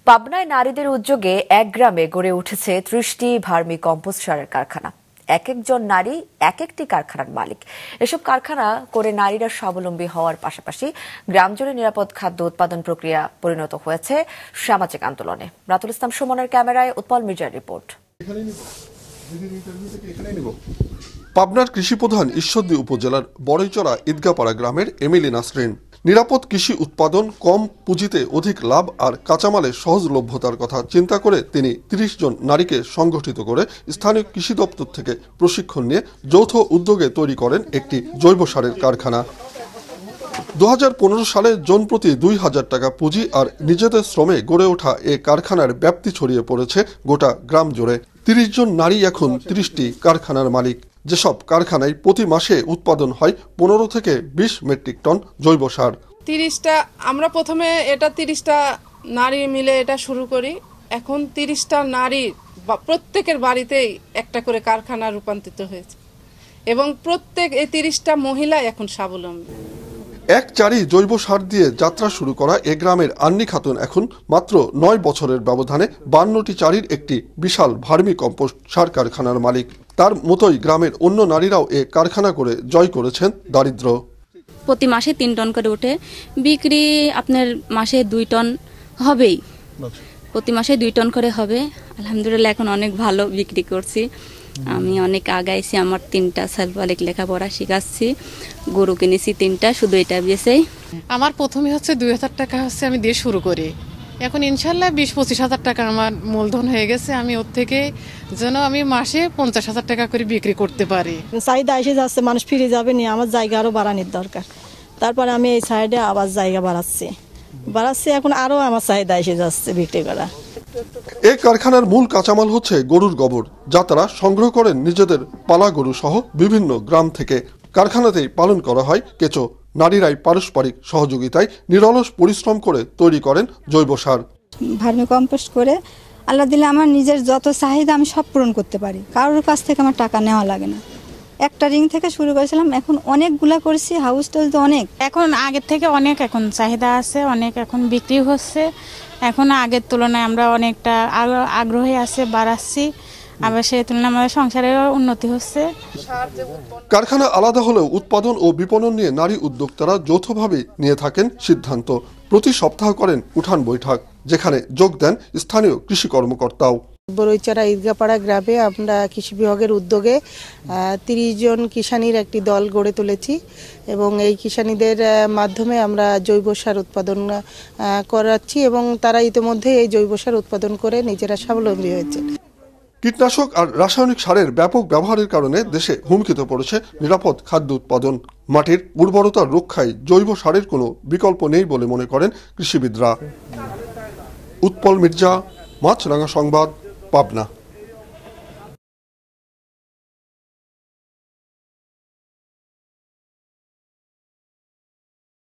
পাবনায় নারীদের উদ্যোগে এক গ্রামে গড়ে উঠেছে ৩০টি ভার্মি কম্পোস্ট সারের কারখানা। এক একজন নারী এক একটি কারখানার মালিক। এসব কারখানা করে নারীরা স্বাবলম্বী হওয়ার পাশাপাশি গ্রাম জুড়ে নিরাপদ খাদ্য উৎপাদন প্রক্রিয়া পরিণত হয়েছে সামাজিক আন্দোলনে। রাতুল ইসলাম সুমনের ক্যামেরায় উৎপল মির্জার রিপোর্ট। পাবনার কৃষিপ্রধান ঈশ্বরদী উপজেলার বড়ইচড়া ঈদগাপাড়া গ্রামের এমিলি নাসরিন নিরাপদ কৃষি উৎপাদন, কম পুঁজিতে অধিক লাভ আর কাঁচামালের সহজলভ্যতার কথা চিন্তা করে তিনি ৩০ জন নারীকে সংগঠিত করে স্থানীয় কৃষি দপ্তর থেকে প্রশিক্ষণ নিয়ে যৌথ উদ্যোগে তৈরি করেন একটি জৈব সারের কারখানা। ২০১৫ সালে জনপ্রতি ২,০০০ টাকা পুঁজি আর নিজেদের শ্রমে গড়ে ওঠা এ কারখানার ব্যাপ্তি ছড়িয়ে পড়েছে গোটা গ্রাম জুড়ে। ৩০ জন নারী এখন ৩০টি কারখানার মালিক। যেসব কারখানায় প্রতি মাসে উৎপাদন হয় ১৫ থেকে ২০ মেট্রিক টন জৈব সার। ৩০টা আমরা প্রথমে এটা ৩০টা নারী মিলে এটা শুরু করি। এখন ৩০টা নারী প্রত্যেকের বাড়িতেই একটা করে কারখানা রূপান্তরিত হয়েছে এবং প্রত্যেক এই ৩০টা মহিলা এখন স্বাবলম্বী। এক চারি জৈব সার দিয়ে যাত্রা শুরু করা এ গ্রামের আন্নি খাতুন এখন মাত্র ৯ বছরের ব্যবধানে ৫২টি চারির একটি বিশাল ভার্মি কম্পোস্ট সার কারখানার মালিক। তার মতোই গ্রামের অন্য নারীরাও এ কারখানা করে জয় করেছেন দারিদ্র্য। প্রতি মাসে ৩ টন করে ওঠে, বিক্রি আপনার মাসে ২ টন হবেই, প্রতি মাসে ২ টন করে হবে। আলহামদুলিল্লাহ এখন অনেক ভালো বিক্রি করছি। আমি অনেক আগাইছি, আমার ৩টা ছেলেকে লেখাপড়া শিখাচ্ছি, গরু কিনেছি ৩টা, শুধু এটা বেচেই। আমার প্রথমে হচ্ছে ২,০০০ টাকা আমি দিয়ে শুরু করি। এখন ইনশাল্লাহ ২০-২৫,০০০ টাকা আমার মূলধন হয়ে গেছে। আমি ওর থেকে যেন আমি মাসে ৫০,০০০ টাকা করে বিক্রি করতে পারি। চাহিদা এসে যাচ্ছে, মানুষ ফিরে যাবে না, আমার জায়গা আরো বাড়ানোর দরকার। তারপরে আমি এই সাইডে আবার জায়গা বাড়াচ্ছি, এখন আরো আমার চাহিদা এসে যাচ্ছে বিক্রি করা। এই কারখানার মূল কাঁচামাল হচ্ছে গরুর গোবর, যা তারা সংগ্রহ করেন নিজেদের পালা গরু সহ বিভিন্ন গ্রাম থেকে। কারখানাতেই পালন করা হয় কেঁচো। নারীরাই পারস্পরিক সহযোগিতায় নিরলস পরিশ্রম করে তৈরি করেন জৈব সার। ভার্মি কম্পোস্ট করে আল্লাহ দিলে আমার নিজের যত চাহিদা আমি সব পূরণ করতে পারি, কারোর কাছ থেকে আমার টাকা নেওয়া লাগে না। একটা রিং থেকে শুরু করেছিলাম, এখন অনেকগুলা করছি, হাউস টোজ অনেক। এখন আগের থেকে অনেক এখন চাহিদা আছে, অনেক এখন বিক্রি হচ্ছে। এখন আগের তুলনায় আমরা অনেকটা আগ্রহী আছে, বাড়াচ্ছি, আবার সেই তুলনায় আমাদের সংসারের উন্নতি হচ্ছে। কারখানা আলাদা হলেও উৎপাদন ও বিপণন নিয়ে নারী উদ্যোক্তারা যৌথভাবে নিয়ে থাকেন সিদ্ধান্ত। প্রতি সপ্তাহ করেন উঠান বৈঠক, যেখানে যোগ দেন স্থানীয় কৃষি কর্মকর্তাও। বড়ইচড়া ঈদগাপাড়া গ্রামে আমরা কৃষি বিভাগের উদ্যোগে ৩০ জন কিষানীর একটি দল গড়ে তুলেছি এবং এই কিষানীদের মাধ্যমে আমরা জৈব সার উৎপাদন করাচ্ছি এবং তারা ইতিমধ্যে এই জৈব সার উৎপাদন করে নিজেরা স্বাবলম্বী হয়েছে। কীটনাশক আর রাসায়নিক সারের ব্যাপক ব্যবহারের কারণে দেশে হুমকিতে পড়েছে নিরাপদ খাদ্য উৎপাদন। মাটির উর্বরতার রক্ষায় জৈব সারের কোনো বিকল্প নেই বলে মনে করেন কৃষিবিদরা। উৎপল মির্জা, মাছরাঙা সংবাদ, পাবনা।